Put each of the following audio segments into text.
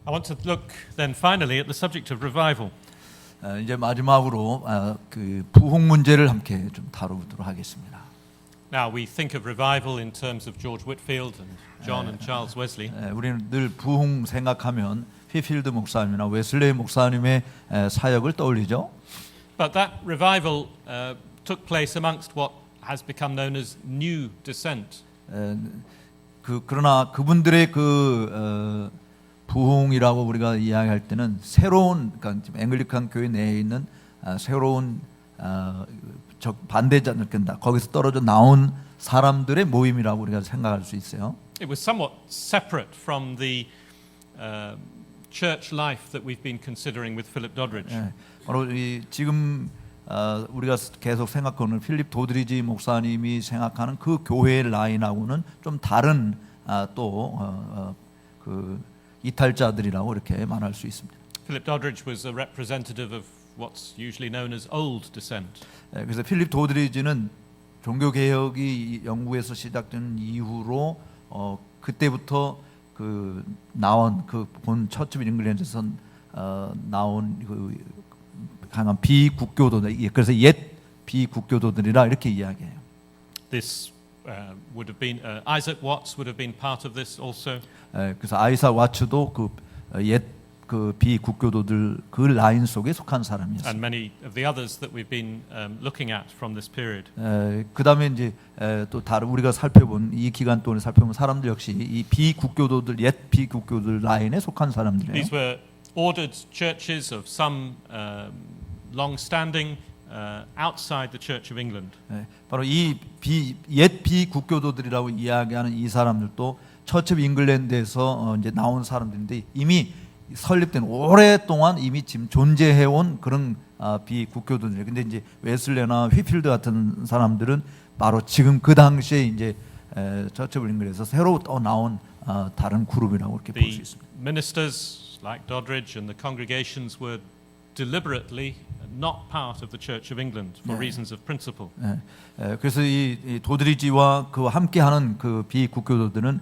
I want to look then finally at the subject of revival. 이제 마지막으로 그 부흥 문제를 함께 좀 다루도록 하겠습니다. Now we think of revival in terms of George Whitefield and John and Charles Wesley. 우리는 늘 부흥 생각하면 휘필드 목사님이나 웨슬레이 목사님의 사역을 떠올리죠. But that revival took place amongst what has become known as New Descent. 그러나 그분들의 부흥이라고 우리가 이야기할 때는 새로운, 그러니까 앵글리칸 교회 내에 있는 새로운 반대자 느낀다. 거기서 떨어져 나온 사람들의 모임이라고 우리가 생각할 수 있어요. It was somewhat separate from the church life that we've been considering with Philip Doddridge. 바로 지금 우리가 계속 생각하는 필립 도드리지 목사님이 생각하는 그 교회의 라인하고는 좀 다른 그 이탈자들이라고 이렇게 말할 수 있습니다. Philip Doddridge was a representative of what's usually known as Old Descent. 그래서 필립 도드리지는 종교 개혁이 영국에서 시작된 이후로 그때부터 그 나온 그 본 처치 오브 잉글랜드에서 나온 그 강한 비국교도들, 그래서 옛 비국교도들이라 이렇게 이야기해요. This would have been Isaac Watts would have been part of this also. 그래서 아이삭 와츠도 그 옛 그 비국교도들 그 라인 속에 속한 사람이었어요. And many of the others that we've been looking at from this period. 그다음에 이제 또 다른 우리가 살펴본 이 기간 동안에 살펴본 사람들 역시 이 비국교도들 옛 비국교도들 라인에 속한 사람들이에요. These were ordered churches of some long-standing outside the Church of England. 바로 이 옛 비국교도들이라고 이야기하는 이 사람들도 처치 오브 잉글랜드에서 이제 나온 사람들인데 이미 설립된 오랫동안 이미 지금 존재해온 그런 비국교도들. 근데 이제 웨슬레나 휘필드 같은 사람들은 바로 지금 그 당시에 이제 처치 오브 잉글랜드에서 새로 또 나온 다른 그룹이라고 이렇게 볼 수 있습니다. Ministers like Doddridge and the congregations were deliberately not part of the Church of England for reasons of principle. 그래서 이 도드리지와 그 함께하는 그 비국교도들은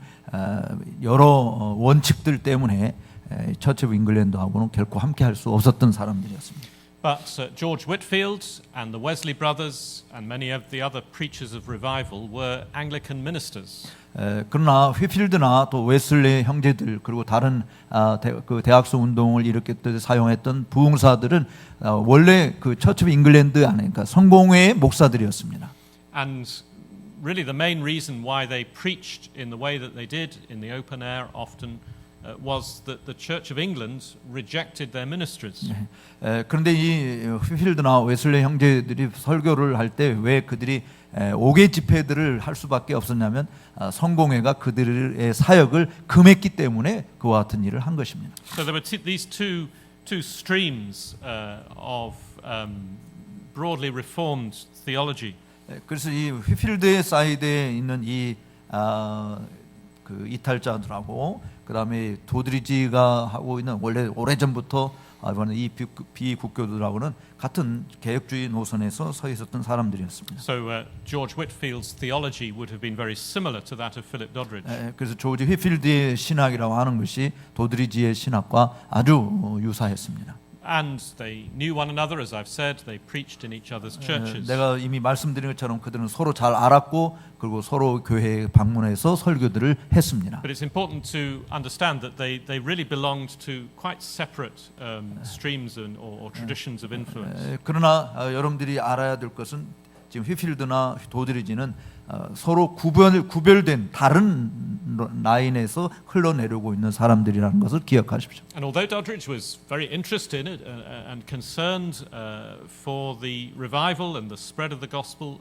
여러 원칙들 때문에 처치 오브 잉글랜드하고는 결코 함께할 수 없었던 사람들이었습니다. But George Whitefield and the Wesley brothers and many of the other preachers of revival were Anglican ministers. 그러나 휘필드나 또 웨슬리 형제들 그리고 다른 그 대학수 운동을 일으켰을 때 사용했던 부흥사들은 원래 그 처치 오브 잉글랜드 안에 그러니까 성공회의 목사들이었습니다. And really the main reason why they preached in the way that they did in the open air often was that the Church of England rejected their ministries. 그런데 이 휘필드나 웨슬리 형제들이 설교를 할 때 왜 그들이 5개 집회들을 할 수밖에 없었냐면 성공회가 그들의 사역을 금했기 때문에 그와 같은 일을 한 것입니다. So there were these two streams of broadly reformed theology. 그래서 이 휘필드의 사이드에 있는 이 그 이탈자들하고 그다음에 도드리지가 하고 있는 원래 오래전부터 이 비국교도들하고는 같은 개혁주의 노선에서 서 있었던 사람들이었습니다. So George Whitefield's theology would have been very similar to that of Philip Doddridge. 그래서 조지 휘필드의 신학이라고 하는 것이 도드리지의 신학과 아주 유사했습니다. And they knew one another, as I've said. They preached in each other's churches. 내가 이미 말씀드린 것처럼 그들은 서로 잘 알았고 그리고 서로 교회에 방문해서 설교들을 했습니다. But it's important to understand that they really belonged to quite separate streams or traditions of influence. 그러나 여러분들이 알아야 될 것은 지금 휘필드나 도드리지는 서로 구별된 다른 라인에서 흘러내려고 있는 사람들이라는 것을 기억하십시오. And although Doddridge was very interested in it and concerned for the revival and the spread of the gospel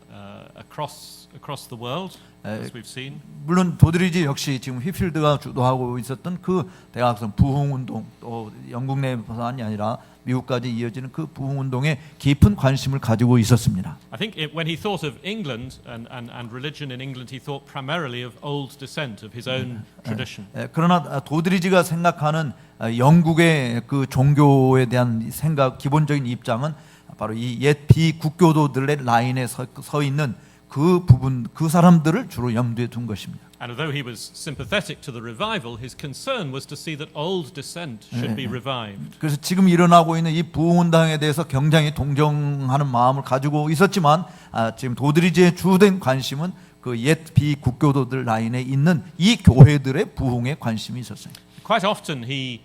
across the world, as we've seen. 물론 도드리지 역시 지금 휘필드가 주도하고 있었던 그 대학생 부흥 운동 또 영국 내뿐만이 아니라 미국까지 이어지는 그 부흥 운동에 깊은 관심을 가지고 있었습니다. I think when he thought of England and religion in England, he thought primarily of old descent of his own tradition. 그러나 도드리지가 생각하는 영국의 그 종교에 대한 생각 기본적인 입장은 바로 이 옛 비국교도들의 라인에 서 있는 그 부분 그 사람들을 주로 염두에 둔 것입니다. And although he was sympathetic to the revival, his concern was to see that old dissent should be revived. 그래서 지금 일어나고 있는 이 부흥운동에 대해서 굉장히 동정하는 마음을 가지고 있었지만 지금 도드리지의 주된 관심은 그 옛 비국교도들 라인에 있는 이 교회들의 부흥에 관심이 있었어요. Quite often he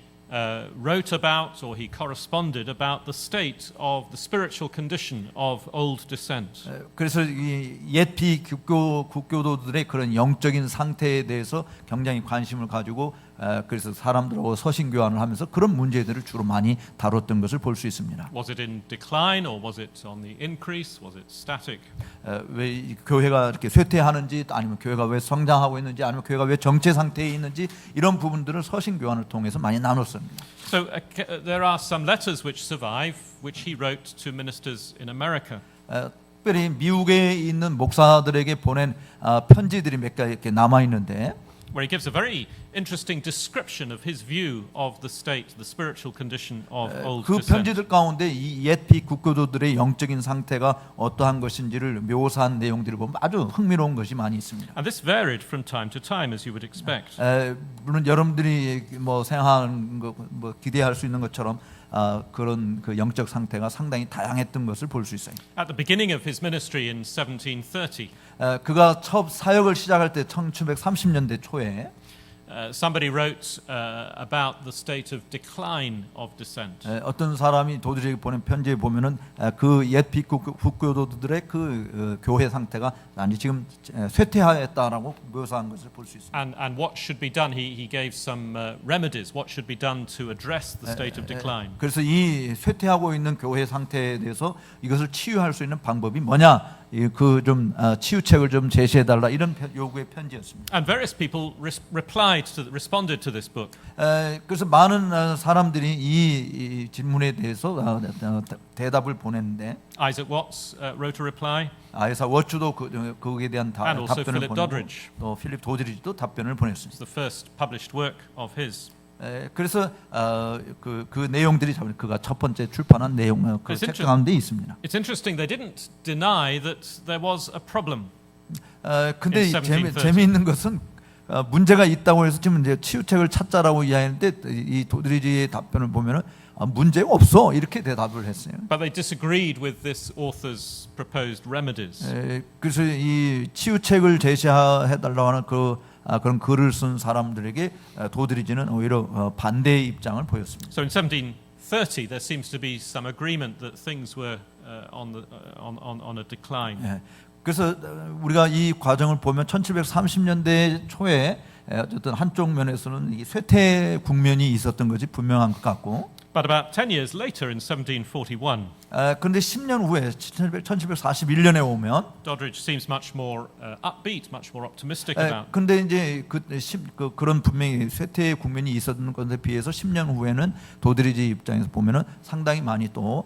wrote about or he corresponded about the state of the spiritual condition of old dissent. 그래서 이 옛 비국교도들의 그런 영적인 상태에 대해서 굉장히 관심을 가지고 그래서 사람들하고 서신 교환을 하면서 그런 문제들을 주로 많이 다뤘던 것을 볼 수 있습니다. Was it in decline or was it on the increase? Was it static? 왜 이 교회가 이렇게 쇠퇴하는지 아니면 교회가 왜 성장하고 있는지 아니면 교회가 왜 정체 상태에 있는지 이런 부분들을 서신 교환을 통해서 많이 나눴습니다. So there are some letters which survive, which he wrote to ministers in America. 특별히 미국에 있는 목사들에게 보낸 편지들이 몇 개 이렇게 남아 있는데. Where he gives a very interesting description of his view of the state, the spiritual condition of old 그 dissent. 편지들 가운데 이 옛 비국교도들의 영적인 상태가 어떠한 것인지를 묘사한 내용들을 보면 아주 흥미로운 것이 많이 있습니다. And this varied from time to time, as you would expect. 물론 여러분들이 뭐 생각하는 거, 뭐 기대할 수 있는 것처럼 그런 그 영적 상태가 상당히 다양했던 것을 볼 수 있어요. At the beginning of his ministry in 1730, 그가 첫 사역을 시작할 때 1930년대 초에 somebody wrote about the state of decline of dissent. 어떤 사람이 도드리에게 보낸 편지에 보면은 그 옛 비국교도들의 그 교회 상태가 아니 지금 쇠퇴하였다라고 묘사한 것을 볼 수 있습니다. And what should be done? He gave some remedies. What should be done to address the state of decline? 그래서 이 쇠퇴하고 있는 교회 상태에 대해서 이것을 치유할 수 있는 방법이 뭐냐? 그 좀 치유책을 좀 제시해 달라 이런 요구의 편지였습니다. And various people responded to this book. 그래서 많은 사람들이 이 질문에 대해서 대답을 보냈는데 Isaac Watts wrote a reply. 아이사 워츠도 거기에 대한 And also 답변을 Philip 보내고 Doddridge. 또 필립 도드리지도 답변을 보냈습니다. It's the first published work of his. 그래서 그 내용들이 그가 첫 번째 출판한 내용 그 책 가운데 있습니다. It's interesting. They didn't deny that there was a problem. 근데 재미있는 것은 문제가 있다고 해서 지금 이제 치유책을 찾자라고 이야기하는데 이 도드리지의 답변을 보면은 문제가 없어 이렇게 대답을 했어요. But they disagreed with this author's proposed remedies. 그래서 이 치유책을 제시해 달라고 하는 그런 글을 쓴 사람들에게 도드리지는 오히려 반대의 입장을 보였습니다. So in 1730, there seems to be some agreement that things were on a decline. 그래서 우리가 이 과정을 보면 1730년대 초에 어쨌든 한쪽 면에서는 이 쇠퇴 국면이 있었던 것이 분명한 것 같고. But about 10 years later, in 1741, 그런데 10년 후에 1741년에 오면 Doddridge seems much more upbeat, much more optimistic about. 근데 이제 그런 분명히 쇠퇴의 국면이 있었던 것에 비해서 10년 후에는 도드리지 입장에서 보면은 상당히 많이 또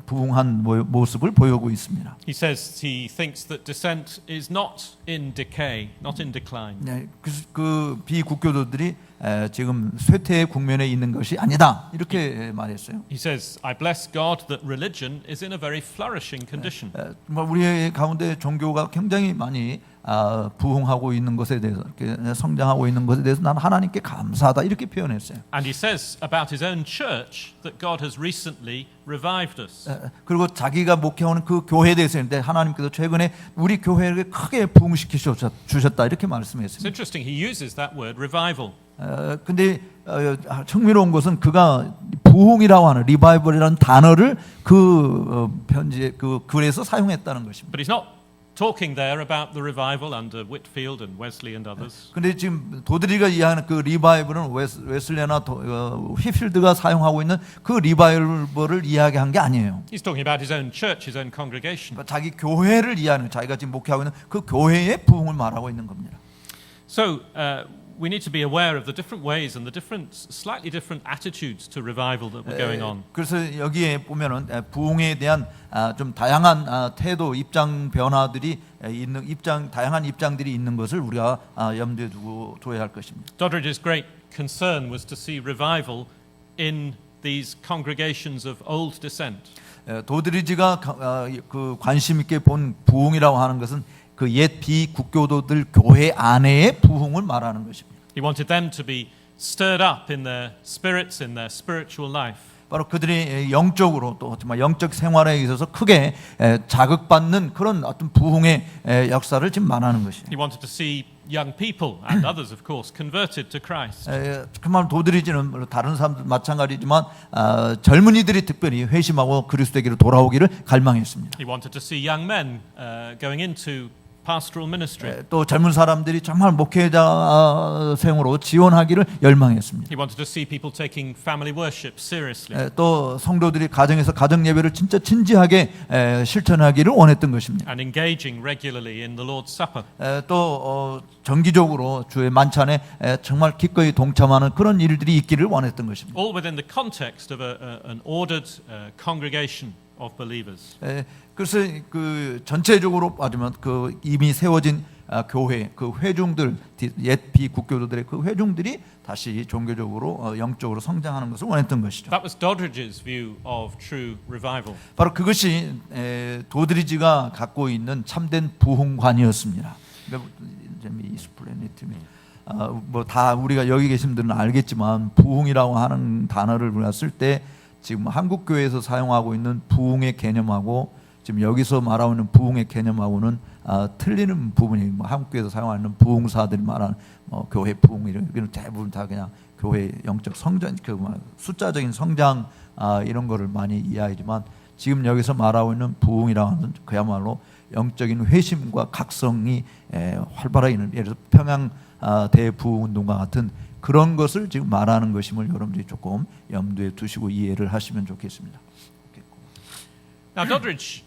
부흥한 모습을 보이고 있습니다. He says he thinks that dissent is not in decay, not in decline. 그 비국교도들이 지금 쇠퇴의 국면에 있는 것이 아니다 이렇게 말했어요. He says, I bless God that religion is in a very flourishing condition. 우리 가운데 종교가 굉장히 많이 부흥하고 있는 것에 대해서 이렇게 성장하고 있는 것에 대해서 나는 하나님께 감사하다 이렇게 표현했어요. And he says about his own church that God has recently revived us. 그리고 자기가 목회하는 그 교회에 대해서 했는데 하나님께서 최근에 우리 교회를 크게 부흥시켜 주셨다 이렇게 It's 말씀했습니다. interesting. He uses that word revival. 근데 흥미로운 것은 그가 부흥이라고 하는 리바이벌이라는 단어를 그 편지에 그 글에서 사용했다는 것입니다. But he's not talking there about the revival under Whitfield and Wesley and others. 근데 지금 도드리가 이해하는 그 리바이벌은 웨슬레나 휘필드가 사용하고 있는 그 리바이벌을 이야기한 게 아니에요. He's talking about his own church, his own congregation. 그러니까 자기 교회를 이해하는 자기가 지금 목회하고 있는 그 교회의 부흥을 말하고 있는 겁니다. So we need to be aware of the different ways and the different, slightly different attitudes to revival that were going on. 그래서 여기에 보면은 부흥에 대한 좀 다양한 태도, 입장 변화들이 있는 다양한 입장들이 있는 것을 우리가 염두에 두고 둬야 할 것입니다. Doddridge's great concern was to see revival in these congregations of old dissent. 도드리지가 그 관심 있게 본 부흥이라고 하는 것은 그 옛 비국교도들 교회 안에의 부흥을 말하는 것입니다. He wanted them to be stirred up in their spirits, in their spiritual life. 바로 그들이 영적으로 또 정말 영적 생활에 있어서 크게 자극받는 그런 어떤 부흥의 역사를 지금 말하는 것이에요. He wanted to see young people and others, of course, converted to Christ. 그만 도드리지는 다른 사람들 마찬가지지만 젊은이들이 특별히 회심하고 그리스도에게로 돌아오기를 갈망했습니다. He wanted to see young men going into pastoral ministry. 또 젊은 사람들이 정말 목회자 생으로 지원하기를 열망했습니다. He wanted to see people taking family worship seriously. 또 성도들이 가정에서 가정 예배를 진짜 진지하게 실천하기를 원했던 것입니다. And engaging regularly in the Lord's Supper. 또 정기적으로 주의 만찬에 정말 기꺼이 동참하는 그런 일들이 있기를 원했던 것입니다. All within the context of an ordered congregation of believers. 그래서 그 전체적으로 봐주면 그 이미 세워진 교회 그 회중들 옛 비국교도들의 그 회중들이 다시 종교적으로 영적으로 성장하는 것을 원했던 것이죠. That was Doddridge's view of true revival. 바로 그것이 도드리지가 갖고 있는 참된 부흥관이었습니다. 뭐 다 우리가 여기 계신 분들은 알겠지만 부흥이라고 하는 단어를 우리가 쓸 때 지금 한국 교회에서 사용하고 있는 부흥의 개념하고 지금 여기서 말하고 있는 부흥의 개념하고는 틀리는 부분이 뭐 한국 교회에서 사용하는 부흥사들이 말하는 교회 부흥 이런 대부분 다 그냥 교회 영적 성장 그 숫자적인 성장 이런 거를 많이 이해하지만 지금 여기서 말하고 있는 부흥이라고 하는 그야말로 영적인 회심과 각성이 활발하게 있는 예를 들어 평양 대부흥운동과 같은 그런 것을 지금 말하는 것임을 여러분들이 조금 염두에 두시고 이해를 하시면 좋겠습니다. Now, Doddridge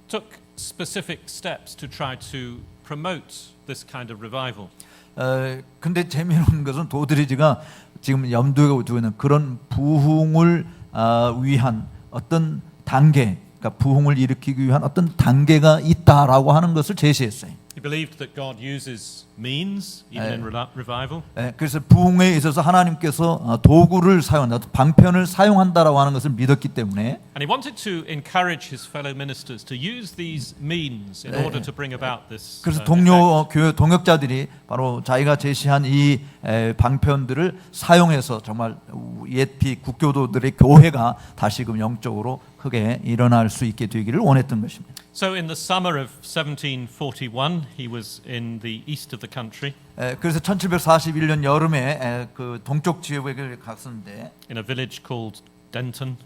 took specific steps to try to promote this kind of revival. 근데 재미있는 것은 도드리지가 지금 염두에 두고 있는 그런 부흥을 위한 어떤 단계, 그러니까 부흥을 일으키기 위한 어떤 단계가 있다라고 하는 것을 제시했어요. He believed that God uses means even in revival. 그래서 부흥에 있어서 하나님께서 도구를 사용한다, 방편을 사용한다라고 하는 것을 믿었기 때문에. And he wanted to encourage his fellow ministers to use these means in order to bring about this. 그래서 동료 교회 동역자들이 바로 자기가 제시한 이 방편들을 사용해서 정말 옛 비국교도들의 교회가 다시금 영적으로 크게 일어날 수 있게 되기를 원했던 것입니다. So in the summer of 1741, he was in the east of the country. 그래서 1741년 여름에 그 동쪽 지역에 갔었는데 in a village called Denton.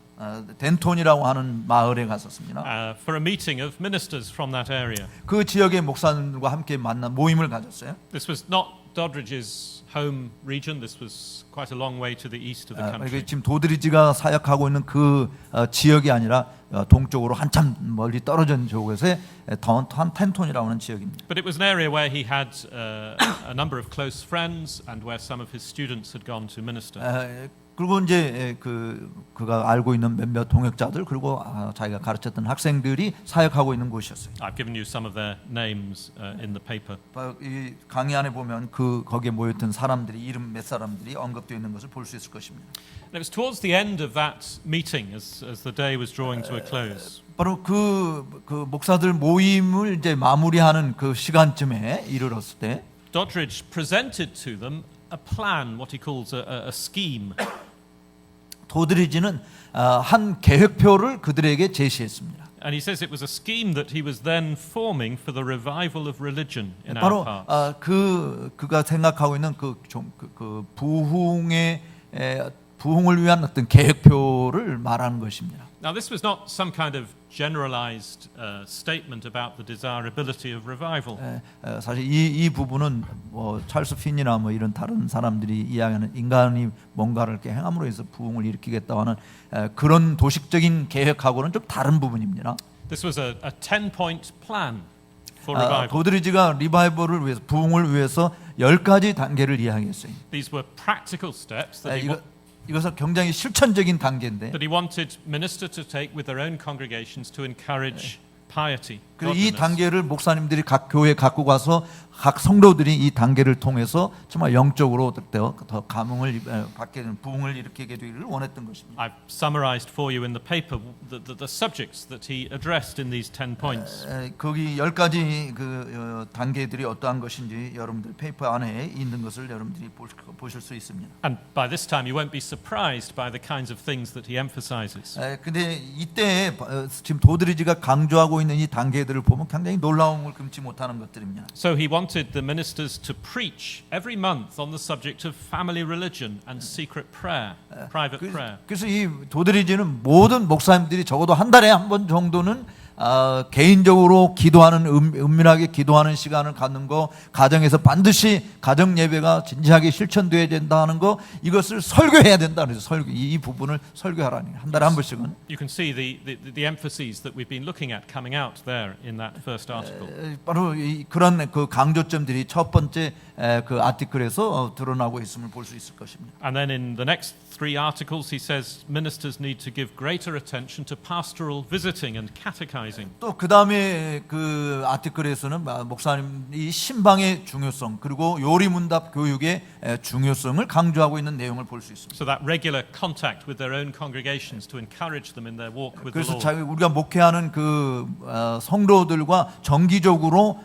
덴톤이라고 하는 마을에 갔었습니다. For a meeting of ministers from that area. 그 지역의 목사님과 함께 만난 모임을 가졌어요. This was not Doddridge's home region. This was quite a long way to the east of the country. 지금 도드리지가 사역하고 있는 그 지역이 아니라 동쪽으로 한참 멀리 떨어진 쪽에서 덴톤이라고 하는 지역입니다. But it was an area where he had a number of close friends and where some of his students had gone to minister. 그리고 이제 그가 알고 있는 몇몇 동역자들 그리고 자기가 가르쳤던 학생들이 사역하고 있는 곳이었어요. I've given you some of their names in the paper. 이 강의 안에 보면 그 거기에 모였던 사람들이 이름 몇 사람들이 언급되어 있는 것을 볼 수 있을 것입니다. And it was towards the end of that meeting, as the day was drawing to a close. 바로 그 목사들 모임을 이제 마무리하는 그 시간쯤에 이르렀을 때, Doddridge presented to them a plan, what he calls a scheme. 도드리지는 한 계획표를 그들에게 제시했습니다. And he says it was a scheme that he was then forming for the revival of religion in our 바로 parts. 그가 생각하고 있는 그 부흥을 위한 어떤 계획표를 말하는 것입니다. Now, this was not some kind of generalized statement about the desirability of revival. 사실 이 부분은 뭐 찰스 핀이나 뭐 이런 다른 사람들이 이야기하는 인간이 뭔가를 이렇게 행함으로 해서 부흥을 일으키겠다 하는 그런 도식적인 계획하고는 좀 다른 부분입니다. This was a 10-point plan for revival. 도드리지가 리바이벌을 위해서 부흥을 위해서 10가지 단계를 이야기했어요. These were practical steps that 이것은 굉장히 실천적인 단계인데 that he wanted ministers to take with their own congregations to encourage piety. 그리고 이 단계를 목사님들이 각 교회에 갖고 가서 각 성도들이 이 단계를 통해서 정말 영적으로 더 감흥을 받게 되는 부흥을 일으키게 되기를 원했던 것입니다. I've summarized for you in the paper the subjects that he addressed in these 10 points. 거기 10가지 그 단계들이 어떠한 것인지 여러분들 페이퍼 안에 있는 것을 여러분들이 보실 수 있습니다. And by this time you won't be surprised by the kinds of things that he emphasizes. 근데 이때 지금 도드리지가 강조하고 있는 이 단계들을 보면 굉장히 놀라움을 금치 못하는 것들입니다. So he wanted the ministers to preach every month on the subject of family religion and secret prayer, private prayer. 그래서 이 도드리지는 모든 목사님들이 적어도 한 달에 한 번 정도는 개인적으로 기도하는 은밀하게 기도하는 시간을 갖는 거, 가정에서 반드시 가정 예배가 진지하게 실천돼야 된다는 거, 이것을 설교해야 된다. 그래서 설교 이 부분을 설교하라니 한 달에 한 번씩은. You can see the emphases that we've been looking at coming out there in that first article. 바로 그런 그 강조점들이 첫 번째 그 아티클에서 드러나고 있음을 볼 수 있을 것입니다. And then in the next 3 articles he says ministers need to give greater attention to pastoral visiting and catechizing. 또 그 다음에 그 아티클에서는 목사님이 신방의 중요성 그리고 요리문답 교육의 중요성을 강조하고 있는 내용을 볼 수 있습니다. So that regular contact with their own congregations to encourage them in their walk with the 그래서 Lord. 우리가 목회하는 그 성도들과 정기적으로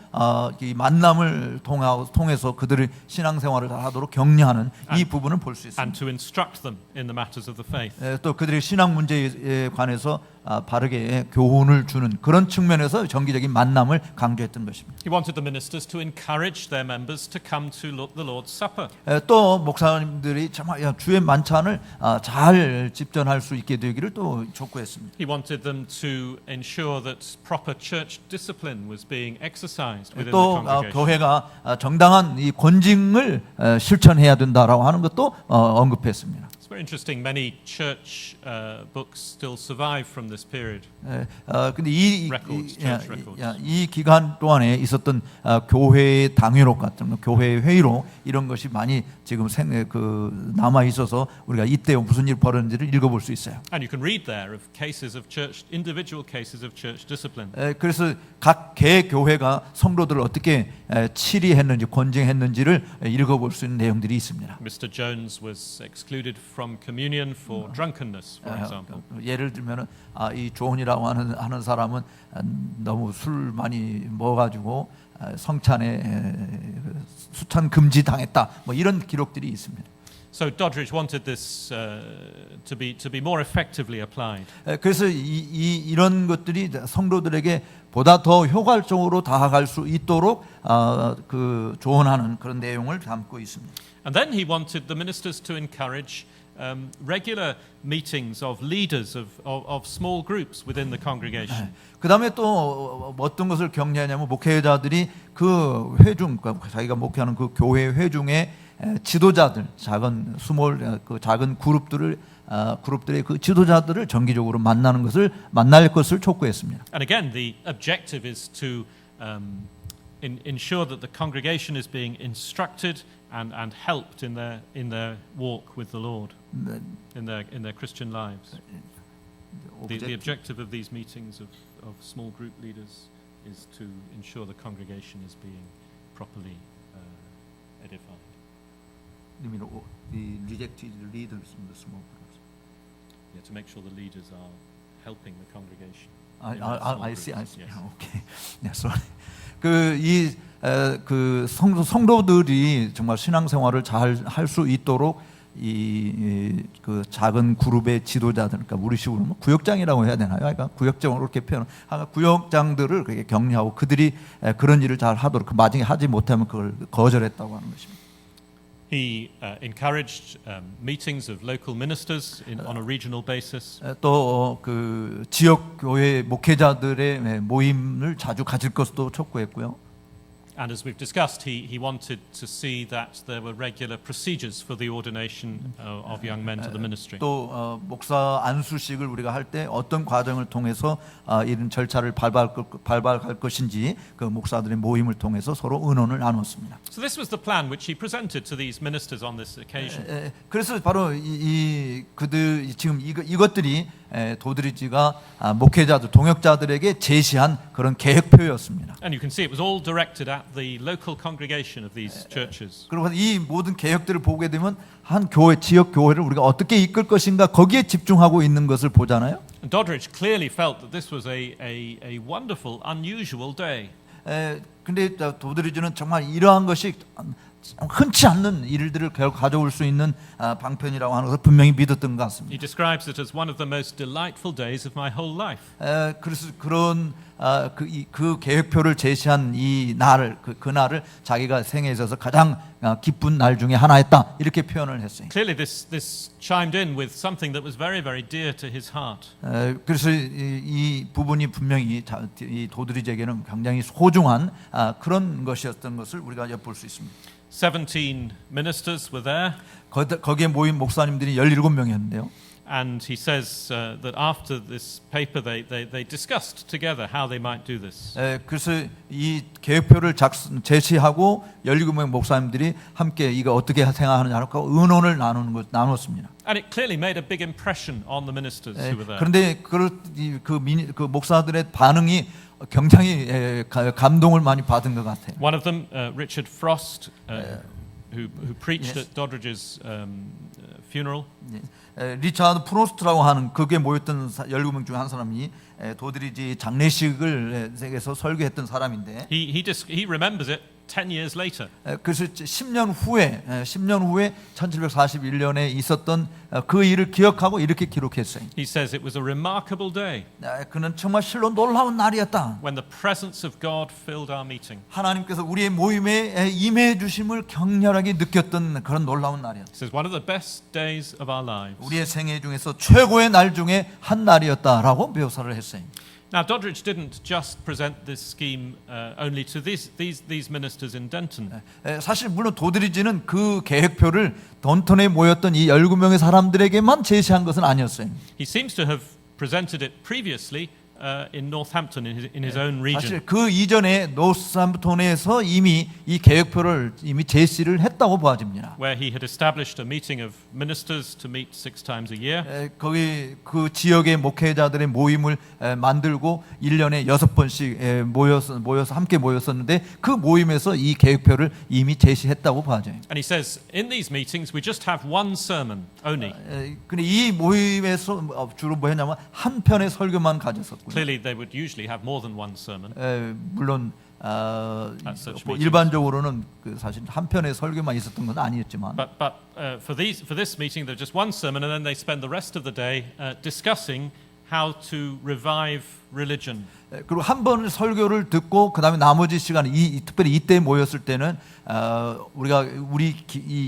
이 만남을 통해서 그들의 신앙생활을 하도록 격려하는 이 부분을 볼 수 있습니다. And to instruct them in the matters of the faith. 또 그들의 신앙 문제에 관해서 바르게 교훈을 주는 그런 측면에서 정기적인 만남을 강조했던 것입니다. He wanted the ministers to encourage their members to come to the Lord's Supper. 또 목사님들이 정말 주의 만찬을 잘 집전할 수 있게 되기를 또 촉구했습니다. He wanted them to ensure that proper church discipline was being exercised within the 또 congregation. 교회가 정당한 이 권징을 실천해야 된다라고 하는 것도 언급했습니다. It's very interesting. Many church books still survive from this period. 근데 Records, church records. 이 기간 동안에 있었던 교회의 당회록 같은 거, 교회 회의록 이런 것이 많이 지금 남아 있어서 우리가 이때 무슨 일 벌어졌는지를 읽어볼 수 있어요. And you can read there of cases of church, individual cases of church discipline. 그래서 각 개 교회가 성도들을 어떻게 치리했는지 권징했는지를 읽어볼 수 있는 내용들이 있습니다. Mr. Jones was excluded from communion for drunkenness, for example. 예를 들면은 이 조언이라고 하는 사람은 너무 술 많이 먹어가지고 성찬에 수찬 금지 당했다. 뭐 이런 기록들이 있습니다. So Doddridge wanted this to be more effectively applied. 그래서 이런 것들이 성도들에게 보다 더 효과적으로 다가갈 수 있도록 그 조언하는 그런 내용을 담고 있습니다. And then he wanted the ministers to encourage regular meetings of leaders of small groups within the congregation. 그 다음에 또 어떤 것을 격려하냐면 목회자들이 그 회중, 자기가 목회하는 그 교회 회중의 지도자들, 작은 그룹들의 그 지도자들을 정기적으로 만날 것을 촉구했습니다. And again, the objective is to ensure that the congregation is being instructed and helped in their walk with the Lord, in their Christian lives. The objective of these meetings of small group leaders is to ensure the congregation is being properly edified. You mean the rejected leaders in the small groups? Yeah, to make sure the leaders are helping the congregation. I see. Yes. Okay. Yeah, sorry. 그 성도들이 정말 신앙생활을 잘 할 수 있도록 그 작은 그룹의 지도자들, 그러니까 우리식으로 뭐 구역장이라고 해야 되나요? 그러니까 구역장으로 이렇게 표현, 구역장들을 그렇게 격려하고 그들이 그런 일을 잘 하도록, 나중에 하지 못하면 그걸 거절했다고 하는 것입니다. He encouraged meetings of local ministers on a regional basis. 또 그 지역 교회 목회자들의 모임을 자주 가질 것도 촉구했고요. And as we've discussed, he wanted to see that there were regular procedures for the ordination of young men to the ministry. 또 목사 안수식을 우리가 할 때 어떤 과정을 통해서 이런 절차를 밟아갈 것인지 그 목사들의 모임을 통해서 서로 의논을 나눴습니다. So this was the plan which he presented to these ministers on this occasion. 그래서 바로 그들 지금 이것들이 도드리지가 목회자들, 동역자들에게 제시한 그런 계획표였습니다. And you can see it was all directed at the local congregation of these churches. 그리고 이 모든 계획들을 보게 되면 한 교회, 지역 교회를 우리가 어떻게 이끌 것인가 거기에 집중하고 있는 것을 보잖아요. And Doddridge clearly felt that this was a wonderful, unusual day. 근데 도드리지는 정말 이러한 것이 흔치 않는 일들을 가져올 수 있는 방편이라고 하는 것을 분명히 믿었던 것 같습니다. He describes it as one of the most delightful days of my whole life. 그래서 그런 그 계획표를 제시한 이 날을 그 날을 자기가 생애에 있어서 가장 기쁜 날 중에 하나였다 이렇게 표현을 했어요. Clearly, this chimed in with something that was very, very dear to his heart. 그래서 이 부분이 분명히 이 도드리지에게는 굉장히 소중한 그런 것이었던 것을 우리가 엿볼 수 있습니다. 17 ministers were there. 거기에 모인 목사님들이 17명이었는데요. And he says that after this paper, they discussed together how they might do this. 그래서 이 계획표를 제시하고 17명 목사님들이 함께 이거 어떻게 생각하느냐고 의논을 나눴습니다. And it clearly made a big impression on the ministers who were there. 그런데 그 목사들의 반응이 굉장히 감동을 많이 받은 것 같아요. One of them, Richard Frost, who preached at Doddridge's funeral. 리차드 프로스트라고 하는 거기에 모였던 17명 중에 한 사람이 도드리지 장례식을 에서 설교했던 사람인데 He remembers it 10 years later. 그래서 10년 후에 1741년에 있었던 그 일을 기억하고 이렇게 기록했어요. He says it was a remarkable day 그는 정말 실로 놀라운 날이었다. when the presence of God filled our meeting. 하나님께서 우리의 모임에 임해 주심을 격렬하게 느꼈던 그런 놀라운 날이었다. He says one of the best days of our lives. 우리의 생애 중에서 최고의 날 중에 한 날이었다라고 묘사를 했어요. Now, Doddridge didn't just present this scheme only to these ministers in Denton. 사실 물론 도드리지는 그 계획표를 던턴에 모였던 이 17명의 사람들에게만 제시한 것은 아니었어요. He seems to have presented it previously in Northampton in his own region. 사실 그 이전에 노스햄프턴에서 이미 이 계획표를 이미 제시를 했다고 보아집니다. Where he had established a meeting of ministers to meet 6 times a year. 거기 그 지역의 목회자들의 모임을 만들고 1년에 6번씩 모여서 함께 모였었는데 그 모임에서 이 계획표를 이미 제시했다고 봐져요. And he says in these meetings we just have one sermon only. 근데 이 모임에서 주로 뭐 했냐면 한 편의 설교만 가졌었고요. Clearly they would usually have more than one sermon. 물론 일반적으로는 사실 한 편의 설교만 있었던 건 아니었지만. But for this meeting, there's just one sermon, and then they spend the rest of the day discussing how to revive religion. 그리고 한 번 설교를 듣고 그 다음에 나머지 시간 특별히 이때 모였을 때는 우리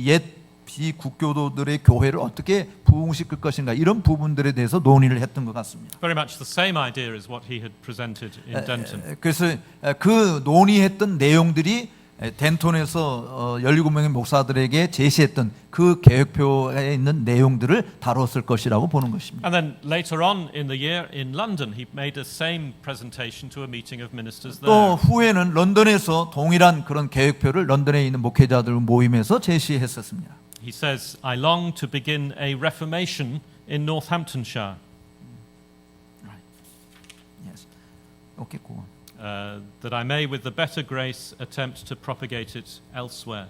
옛 비국교도들의 교회를 어떻게 부흥시킬 것인가 이런 부분들에 대해서 논의를 했던 것 같습니다. Very much the same idea as what he had presented in Denton. 그래서 그 논의했던 내용들이 덴톤에서 17명의 목사들에게 제시했던 그 계획표에 있는 내용들을 다뤘을 것이라고 보는 것입니다. And then later on in the year in London, he made the same presentation to a meeting of ministers there. 또 후에는 런던에서 동일한 그런 계획표를 런던에 있는 목회자들 모임에서 제시했었습니다. He says, I long to begin a reformation in Northamptonshire. Right. Yes. Okay, go on. That I may with the better grace attempt to propagate it elsewhere.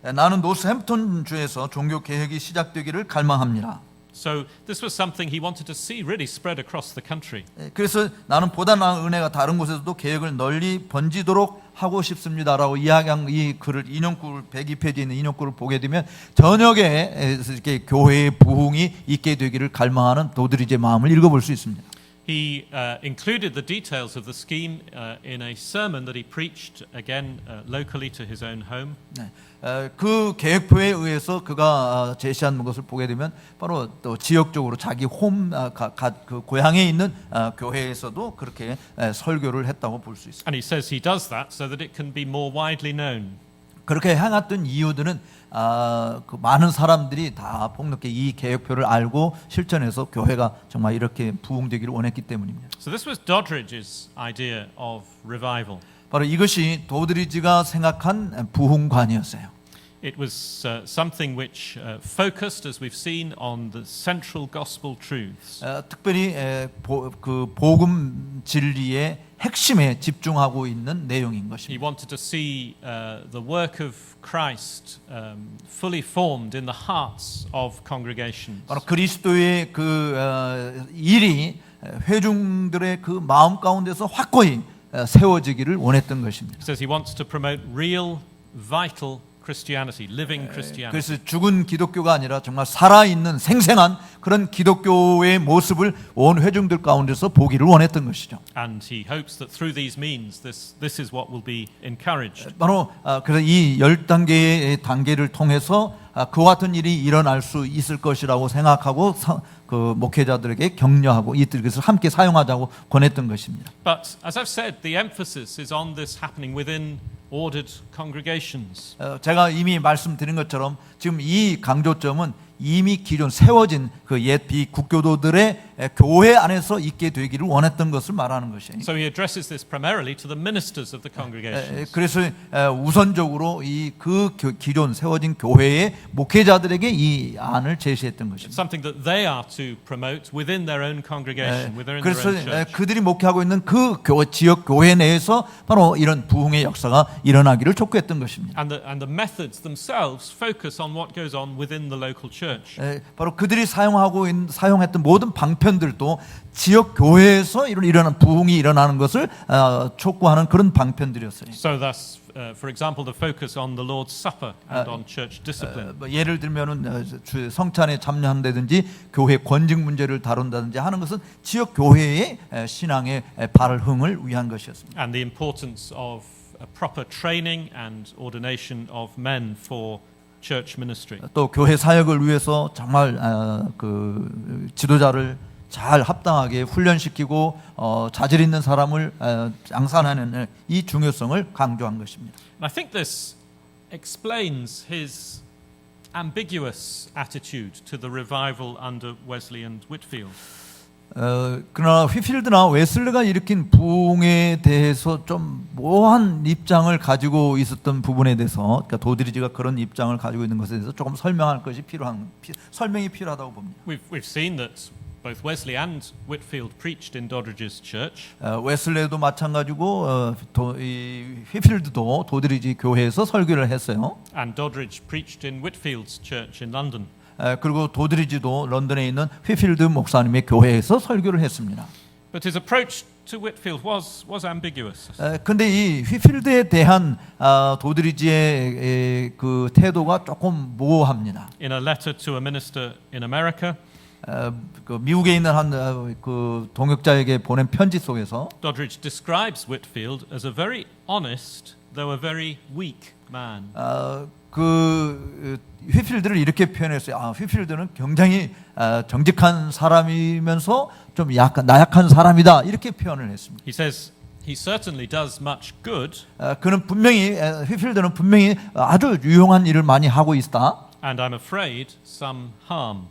나는 노스햄프턴 주에서 종교 개혁이 시작되기를 갈망합니다. So this was something he wanted to see really spread across the country. 그래서 나는 보다 나은 은혜가 다른 곳에서도 개혁을 널리 번지도록 하고 싶습니다라고 이야기한 이 글을 인용구를 102페이지에 있는 인용구를 보게 되면 저녁에 이렇게 교회의 부흥이 있게 되기를 갈망하는 도드리지의 마음을 읽어볼 수 있습니다. He included the details of the scheme in a sermon that he preached again locally to his own home. 그 계획표에 의해서 그가 제시한 것을 보게 되면 바로 또 지역적으로 자기 그 고향에 있는 교회에서도 그렇게 설교를 했다고 볼 수 있습니다. And he says he does that so that it can be more widely known. 그렇게 행했던 이유들은 그 많은 사람들이 다 폭넓게 이 계획표를 알고 실천해서 교회가 정말 이렇게 부흥되기를 원했기 때문입니다. So this was Doddridge's idea of revival. 바로 이것이 도드리지가 생각한 부흥관이었어요. It was something which focused, as we've seen, on the central gospel truths. 특별히 그 복음 진리의 핵심에 집중하고 있는 내용인 He 것입니다. wanted to see the work of Christ fully formed in the hearts of congregations. 바로 그리스도의 그 일이 회중들의 그 마음 가운데서 확고히 세워지기를 원했던 것입니다. He says he wants to promote real, vital Christianity, living Christianity. 그래서 죽은 기독교가 아니라 정말 살아있는 생생한 그런 기독교의 모습을 온 회중들 가운데서 보기를 원했던 것이죠. And he hopes that through these means, this is what will be encouraged. 바로 그래서 이 10단계의 단계를 통해서 그와 같은 일이 일어날 수 있을 것이라고 생각하고 그 목회자들에게 격려하고 이것을 함께 사용하자고 권했던 것입니다. But as I've said, the emphasis is on this happening within ordered congregations. 제가 이미 말씀드린 것처럼 지금 이 강조점은 이미 기존 세워진 그 옛 비국교도들의 교회 안에서 있게 되기를 원했던 것을 말하는 것이에요. So he addresses this primarily to the ministers of the congregations. 그래서 우선적으로 이 그 기존 세워진 교회의 목회자들에게 이 안을 제시했던 It's 것입니다. something that they are to promote within their own congregation, within their 그래서 own church. 그들이 목회하고 있는 그 지역 교회 내에서 바로 이런 부흥의 역사가 일어나기를 촉구했던 것입니다. And the methods themselves focus on what goes on within the local church. 바로 그들이 사용했던 모든 방편들도 지역 교회에서 일어나는 부흥이 일어나는 것을 촉구하는 그런 방편들이었어요. So thus, for example, the focus on the Lord's Supper and on church discipline. 예를 들면은 성찬에 참여한다든지 교회 권직 문제를 다룬다든지 하는 것은 지역 교회의 신앙의 발흥을 위한 것이었습니다. And the importance of proper training and ordination of men for church ministry. 또 교회 사역을 위해서 정말 그 지도자를 잘 합당하게 훈련시키고 자질 있는 사람을 양산하는 이 중요성을 강조한 것입니다. And I think this explains his ambiguous attitude to the revival under Wesley and Whitfield. 그러나 휘필드나 웨슬리가 일으킨 부흥에 대해서 좀 모호한 입장을 가지고 있었던 부분에 대해서, 그러니까 도드리지가 그런 입장을 가지고 있는 것에 대해서 조금 설명할 것이 설명이 필요하다고 봅니다. We've seen that both Wesley and Whitfield preached in Doddridge's church. 웨슬리도 마찬가지고 이 휘필드도 도드리지 교회에서 설교를 했어요. And Doddridge preached in Whitfield's church in London. 그리고 도드리지도 런던에 있는 휘필드 목사님의 교회에서 설교를 했습니다. But his approach to Whitfield was ambiguous. 근데 이 휘필드에 대한 도드리지의 그 태도가 조금 모호합니다. In a letter to a minister in America, 그 미국에 있는 한 그 동역자에게 보낸 편지 속에서 Doddridge describes Whitfield as a very honest, though a very weak man. 그 휘필드를 이렇게 표현했어요. 휘필드는 굉장히 정직한 사람이면서 좀 나약한 사람이다 이렇게 표현을 했습니다. He says he certainly does much good. 그는 분명히 휘필드는 분명히 아주 유용한 일을 많이 하고 있다. And I'm afraid some harm.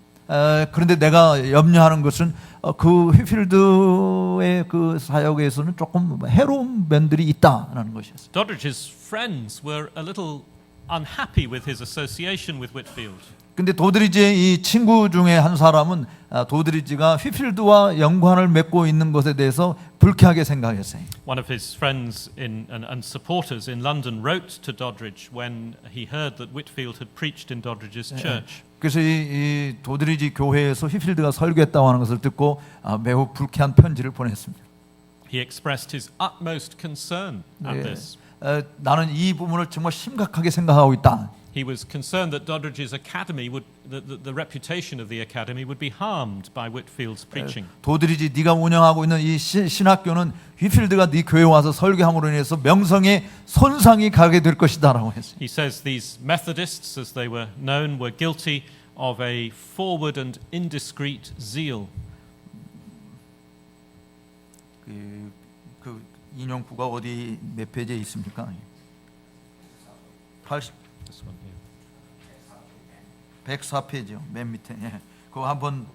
그런데 내가 염려하는 것은 그 휘필드의 그 사역에서는 조금 해로운 면들이 있다라는 것이었어요. Doddridge's friends were a little unhappy with his association with Whitfield. 근데 도드리지의 이 친구 중에 한 사람은 도드리지가 휘필드와 연관을 맺고 있는 것에 대해서 불쾌하게 생각했어요. One of his friends and supporters in London wrote to Doddridge when he heard that Whitfield had preached in Doddridge's church. 그래서 이 도드리지 교회에서 휘필드가 설교했다고 하는 것을 듣고 매우 불쾌한 편지를 보냈습니다. He expressed his utmost concern at this. 나는 이 부분을 정말 심각하게 생각하고 있다. He was concerned that Doddridge's academy the reputation of the academy would be harmed by Whitfield's preaching. 도드리지 네가 운영하고 있는 이 신학교는 휘필드가 네 교회 와서 설교함으로 인해서 명성에 손상이 가게 될 것이다라고 했어요. He says these Methodists, as they were known, were guilty of a forward and indiscreet zeal. 그 인용부가 어디 몇 페이지에 있습니까? 104페이지요. 맨 밑에. 그거 한번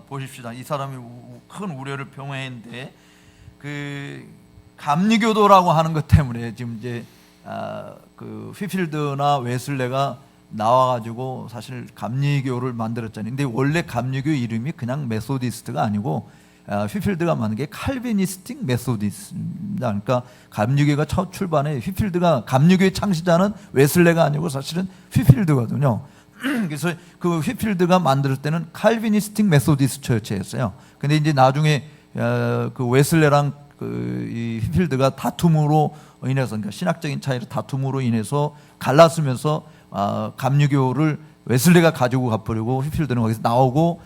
보십시다. 이 사람이 큰 우려를 표명했는데 그 감리교도라고 하는 것 때문에 지금 이제 그 휘필드나 웨슬레가 나와가지고 사실 감리교를 만들었잖아요. 근데 원래 감리교 이름이 그냥 메소디스트가 아니고 휘필드가 만든 게 칼비니스틱 메소디스트입니다. 그러니까 감리교가 첫 출발에 휘필드가 감리교의 창시자는 웨슬레가 아니고 사실은 휘필드거든요. 그래서 그 휘필드가 만들 때는 칼비니스틱 메소디스트 처치였어요. 근데 이제 나중에 그 웨슬레랑 이 휘필드가 다툼으로 인해서, 그러니까 신학적인 차이로 다툼으로 인해서 갈랐으면서 감리교를 웨슬레가 가지고 가버리고 휘필드는 거기서 나오고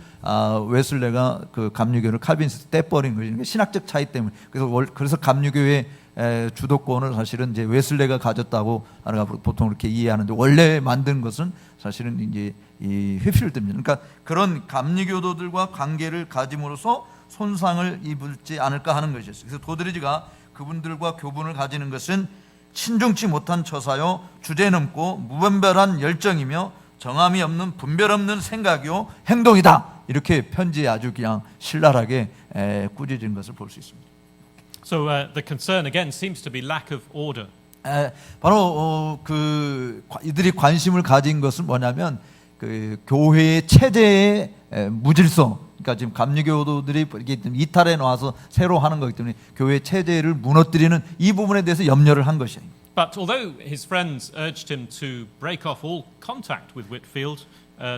웨슬레가 그 감리교를 칼빈스트 떼버린 거죠. 그러니까 신학적 차이 때문에. 그래서 감리교의 주도권을 사실은 이제 웨슬레가 가졌다고 보통 이렇게 이해하는데, 원래 만든 것은 사실은 이제 이 휘필드입니다. 그러니까 그런 감리교도들과 관계를 가짐으로써 손상을 입을지 않을까 하는 것이었어요. 그래서 도드리지가 그분들과 교분을 가지는 것은 신중치 못한 처사요, 주제넘고 무분별한 열정이며 정함이 없는 분별 없는 생각이요 행동이다. 이렇게 편지에 아주 그냥 신랄하게 꾸짖은 것을 볼 수 있습니다. So the concern again seems to be lack of order. 바로 이들이 관심을 가진 것은 뭐냐면 그 교회의 체제의 무질서. 그러니까 지금 감리교도들이 이렇게 이탈해 나와서 새로 하는 거기 때문에 교회 체제를 무너뜨리는 이 부분에 대해서 염려를 한 것이에요. But although his friends urged him to break off all contact with Whitefield,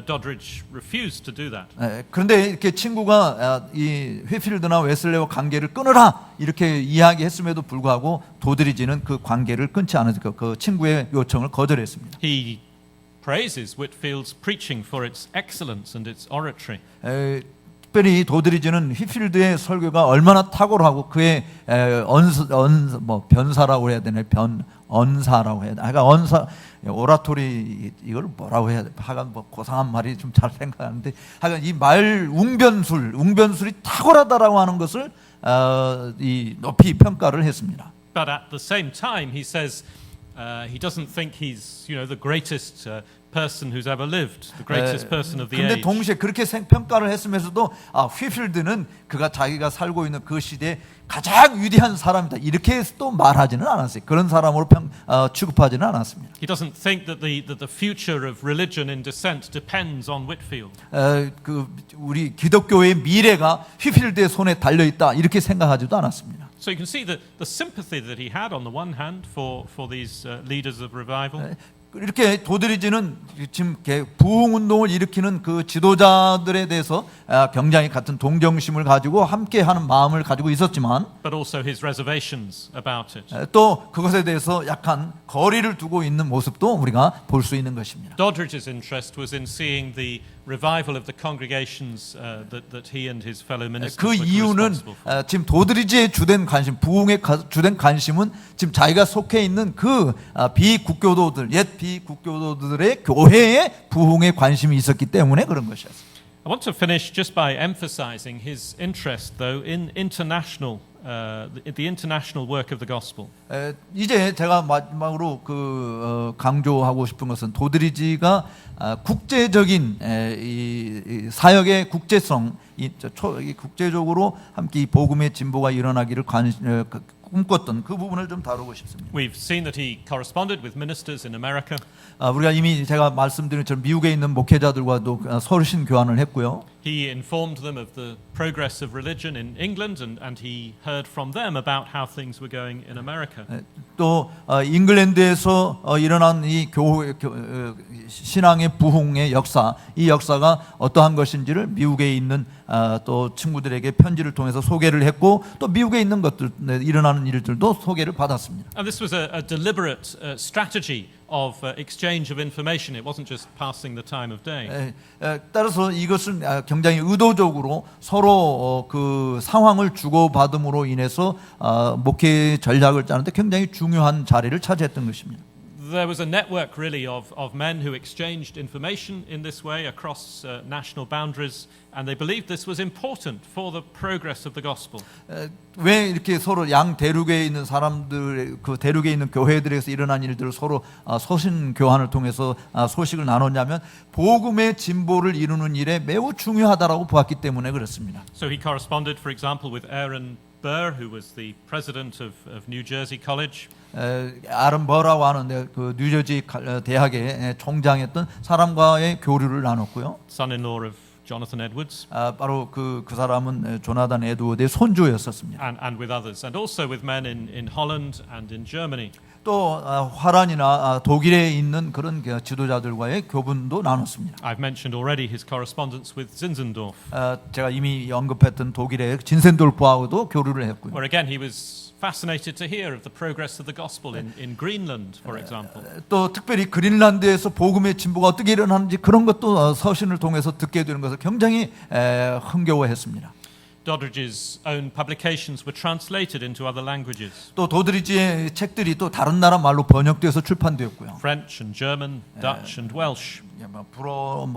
Doddridge refused to do that. 그런데 이렇게 친구가 이 휘필드나 웨슬레와 관계를 끊으라 이렇게 이야기했음에도 불구하고 도드리지는 그 관계를 끊지 않으니까 그 친구의 요청을 거절했습니다. He praises Whitefield's preaching for its excellence and its oratory. 특별히 도드리지는 휘필드의 설교가 얼마나 탁월하고 그의 변사라고 해야 되나, 언사라고 해야 되나, 하여간 언사, 오라토리, 이걸 뭐라고 해야 돼? 하여간 뭐 고상한 말이 좀 잘 생각하는데, 하여간 이 말 웅변술이 탁월하다라고 하는 것을 이 높이 평가를 했습니다. But at the same time, he says he doesn't think he's, the greatest person who's ever lived, the greatest person of the 근데 age. 동시에 그렇게 평가를 했으면서도 휘필드는 그가 자기가 살고 있는 그 시대에 가장 위대한 사람이다 이렇게 또 말하지는 않았어요. 그런 사람으로 취급하지는 않았습니다. He doesn't think that the future of religion in dissent depends on Whitefield. 우리 기독교의 미래가 휘필드의 손에 달려 있다 이렇게 생각하지도 않았습니다. So you can see the sympathy that he had on the one hand for these leaders of revival. 이렇게 도드리지는 지금 부흥 운동을 일으키는 그 지도자들에 대해서 굉장히 같은 동정심을 가지고 함께하는 마음을 가지고 있었지만, but also his reservations about it. 또 그것에 대해서 약간 거리를 두고 있는 모습도 우리가 볼 수 있는 것입니다. Doddridge's interest was in seeing the revival of the congregations that he and his fellow ministers 그 were 이유는 responsible for. 지금 도드리지의 주된 관심, 부흥의 주된 관심은 지금 자기가 속해 있는 그 비국교도들, 옛 비국교도들의 교회의 부흥에 관심이 있었기 때문에 그런 것이었습니다. I want to finish just by emphasizing his interest, though, in the international work of the gospel. 이제 제가 마지막으로 강조하고 싶은 것은 도드리지가 국제적인 이 사역의 국제성, 국제적으로 함께 이 복음의 진보가 일어나기를 꿈꿨던 그 부분을 좀 다루고 싶습니다. We've seen that he corresponded with ministers in America. 우리가 이미 제가 말씀드린 것처럼 미국에 있는 목회자들과도 서신 교환을 했고요. He informed them of the progress of religion in England, and he heard from them about how things were going in America. 또 잉글랜드에서 일어난 이 신앙의 부흥의 역사, 이 역사가 어떠한 것인지를 미국에 있는 또 친구들에게 편지를 통해서 소개를 했고, 또 미국에 있는 것들, 일어나는 일들도 소개를 받았습니다. And this was a deliberate strategy of exchange of information. It wasn't just passing the time of day. 따라서 이것은 굉장히 의도적으로 서로 그 상황을 주고받음으로 인해서 목회 전략을 짜는데 굉장히 중요한 자리를 차지했던 것입니다. There was a network really of men who exchanged information in this way across national boundaries, and they believed this was important for the progress of the gospel. 왜 이렇게 서로 양 대륙에 있는 사람들, 그 대륙에 있는 교회들에서 일어난 일들을 서로 서신 교환을 통해서 소식을 나눴냐면 복음의 진보를 이루는 일에 매우 중요하다라고 보았기 때문에 그렇습니다. So he corresponded, for example, with Aaron Burr, who was the president of New Jersey College. 아른버라고 하는 그 뉴저지 대학의 총장이었던 사람과의 교류를 나눴고요. Son-in-law of Jonathan Edwards. 바로 그 사람은 조나단 에드워드의 손주였었습니다. And with others, and also with men in Holland and in Germany. 또 화란이나 독일에 있는 그런 지도자들과의 교분도 나눴습니다. I've mentioned already his correspondence with Zinzendorf, 제가 이미 언급했던 독일의 진센돌프하고도 교류를 했고요. where again he was fascinated to hear of the progress of the gospel in Greenland, for example. 또 특별히 그린란드에서 복음의 진보가 어떻게 일어나는지 그런 것도 서신을 통해서 듣게 되는 것을 굉장히 흥겨워했습니다. Doddridge's own publications were translated into other languages. 또 도드리지의 책들이 또 다른 나라 말로 번역돼서 출판되었고요. French and German, Dutch and Welsh. 불어,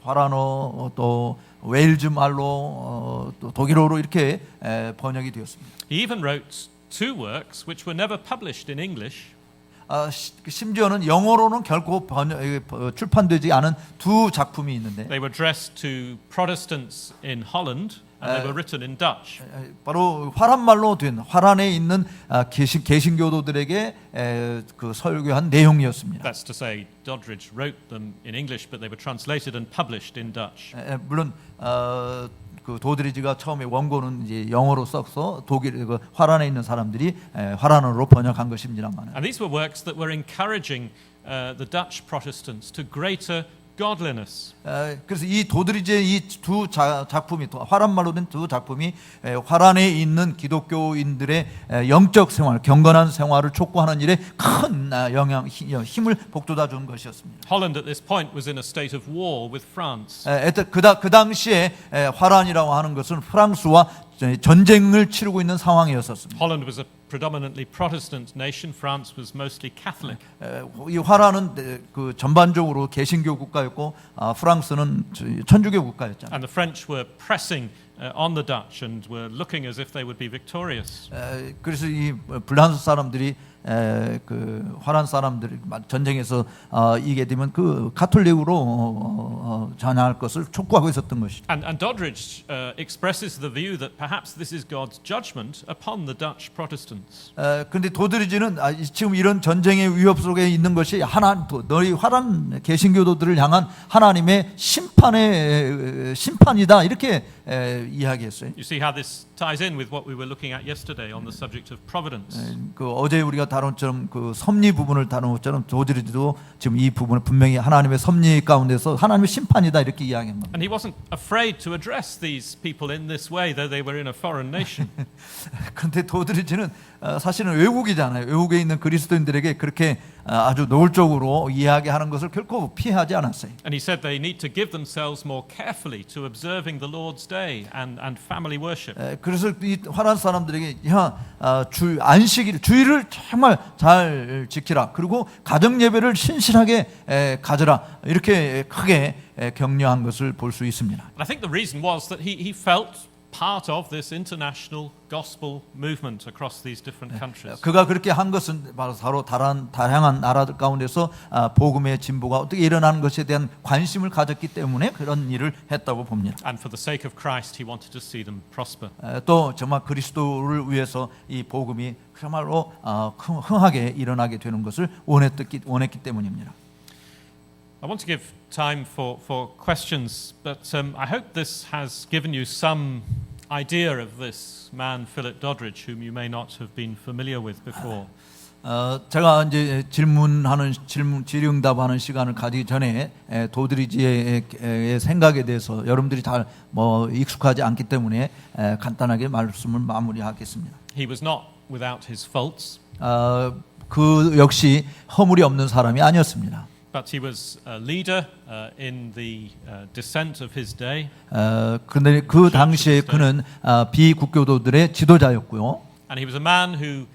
화란어, 또 웨일즈 말로, 또 독일어로 이렇게 번역이 되었습니다. He even wrote two works which were never published in English. 심지어는 영어로는 결코 출판되지 않은 두 작품이 있는데 They were addressed to Protestants in Holland and they were written in Dutch. 바로 화란말로 된 화란에 있는 개신교도들에게 그 설교한 내용이었습니다. That's to say, Doddridge wrote them in English, but they were translated and published in Dutch. 물론 그 도드리지가 처음에 원고는 이제 영어로 써서 독일 그 화란에 있는 사람들이 화란어로 번역한 것입니다만. And these were works that were encouraging the Dutch Protestants to greater godliness. 그래서 이 도드리지의 이 두 작품이 화란말로 된 두 작품이 화란에 있는 기독교인들의 영적 생활, 경건한 생활을 촉구하는 일에 큰 힘을 북돋아 준 것이었습니다. Holland at this point was in a state of war with France. 그 당시에 화란이라고 하는 것은 프랑스와 전쟁을 치르고 있는 상황이었었습니다. Holland was a predominantly Protestant nation. France was mostly Catholic. 이 화란은 그 전반적으로 개신교 국가였고 프랑스는 천주교 국가였잖아요. And the French were pressing on the Dutch and were looking as if they would be victorious. 그래서 이 불란서 사람들이 그 화란 사람들이 전쟁에서 이게 되면 그 가톨릭으로 전향할 것을 촉구하고 있었던 것이죠. And Doddridge expresses the view that perhaps this is God's judgment upon the Dutch Protestants. 그런데 도드리지는 지금 이런 전쟁의 위협 속에 있는 것이 너희 화란 개신교도들을 향한 하나님의 심판이다 이렇게 이야기했어요. You see how this ties in with what we were looking at yesterday on the subject of providence. 그 어제 우리가 다룬 것처럼 그 섭리 부분을 다룬 것처럼 도드리지도 지금 이 부분을 분명히 하나님의 섭리 가운데서 하나님의 심판이다 이렇게 이야기합니다. And he wasn't afraid to address these people in this way, though they were in a foreign nation. 그런데 도드리지는 사실은 외국이잖아요. 외국에 있는 그리스도인들에게 그렇게 아주 노골적으로 이야기하는 것을 결코 피하지 않았어요. And he said they need to give themselves more carefully to observing the Lord's Day and family worship. 그래서 이 화란 사람들에게 주일을 정말 잘 지키라. 그리고 가정 예배를 신실하게 가져라. 이렇게 크게 격려한 것을 볼 수 있습니다. And I think the reason was that he felt part of this international gospel movement across these different countries. 그가 그렇게 한 것은 바로 다양한 나라들 가운데서 복음의 진보가 어떻게 일어나는 것에 대한 관심을 가졌기 때문에 그런 일을 했다고 봅니다. And for the sake of Christ, he wanted to see them prosper. 또 정말 그리스도를 위해서 이 복음이 정말로 흥하게 일어나게 되는 것을 원했기 때문입니다. I want to give time for questions, but I hope this has given you some idea of this man, Philip Doddridge, whom you may not have been familiar with before. 제가 이제 질의응답하는 시간을 가지기 전에 도드리지의 생각에 대해서 여러분들이 잘 익숙하지 않기 때문에 간단하게 말씀을 마무리하겠습니다. He was not without his faults. 그 역시 허물이 없는 사람이 아니었습니다. But he was a leader in the dissent of his day. 그런데 그 당시에 그는 비국교도들의 지도자였고요. And he was a man who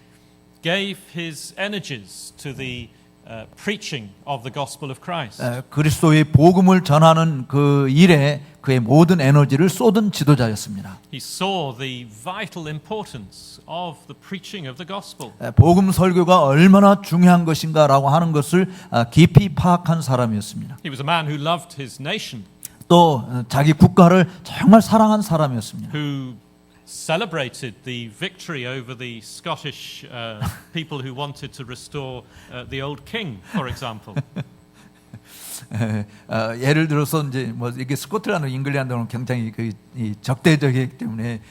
gave his energies to the preaching of the gospel of Christ. 그리스도의 복음을 전하는 그 일에 그의 모든 에너지를 쏟은 지도자였습니다. He saw the vital importance of the preaching of the gospel. 복음 설교가 얼마나 중요한 것인가라고 하는 것을 깊이 파악한 사람이었습니다. He was a man who loved his nation. 또 자기 국가를 정말 사랑한 사람이었습니다. Who celebrated the victory over the Scottish people who wanted to restore the old king, for example. 예를 들어서 이제 뭐 이게 스코틀랜드, 잉글랜드는 굉장히 이 적대적이기 때문에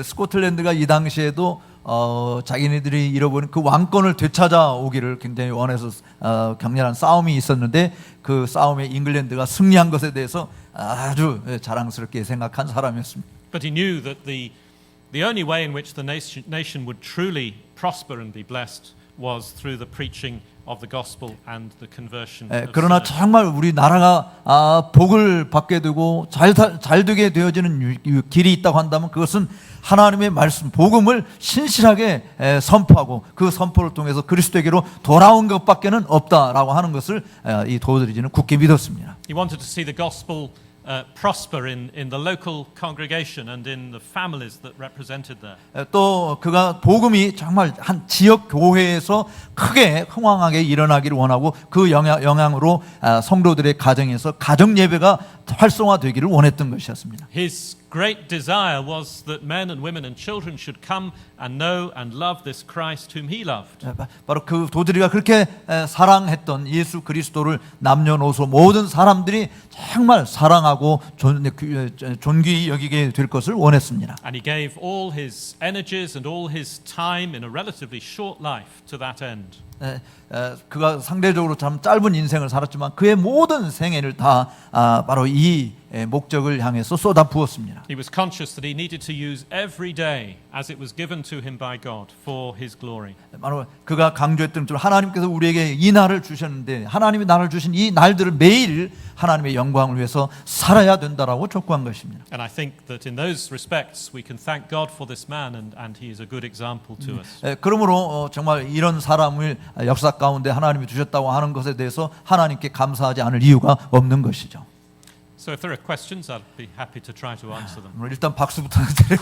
스코틀랜드가 이 당시에도 자기네들이 잃어버린 그 왕권을 되찾아오기를 굉장히 원해서 격렬한 싸움이 있었는데 그 싸움에 잉글랜드가 승리한 것에 대해서 아주 자랑스럽게 생각한 사람이었습니다. But he knew that the only way in which the nation would truly prosper and be blessed was through the preaching of the gospel and the conversion of 그러나 sinners. 정말 우리 나라가 복을 받게 되고 잘 되게 되어지는 길이 있다고 한다면 그것은 하나님의 말씀, 복음을 신실하게 선포하고 그 선포를 통해서 그리스도에게로 돌아온 것밖에는 없다라고 하는 것을 이 도드리지는 굳게 믿었습니다. He wanted to see the gospel prosper in the local congregation and in the families that represented there. 또 그가 복음이 정말 한 지역 교회에서 크게 흥왕하게 일어나기를 원하고 그 영향으로 성도들의 가정에서 가정 예배가 활성화되기를 원했던 것이었습니다. His great desire was that men and women and children should come and know and love this Christ whom he loved. 바로 그 도드리가 그렇게 사랑했던 예수 그리스도를 남녀노소 모든 사람들이 정말 사랑하고 존귀히 여기게 될 것을 원했습니다. And he gave all his energies and all his time in a relatively short life to that end. 그가 상대적으로 참 짧은 인생을 살았지만 그의 모든 생애를 다 바로 이 목적을 향해서 쏟아부었습니다. He was conscious that he needed to use every day as it was given to him by God for his glory. 바로 그가 강조했던 줄 하나님께서 우리에게 이 날을 주셨는데 하나님이 나를 주신 이 날들을 매일 하나님의 영광을 위해서 살아야 된다라고 촉구한 것입니다. And I think that in those respects we can thank God for this man and he is a good example to us. 그러므로 정말 이런 사람을 역사 가운데 하나님이 주셨다고 하는 것에 대해서 하나님께 감사하지 않을 이유가 없는 것이죠. So if there are questions, I'd be happy to try to answer them. 일단 박수부터 드려요.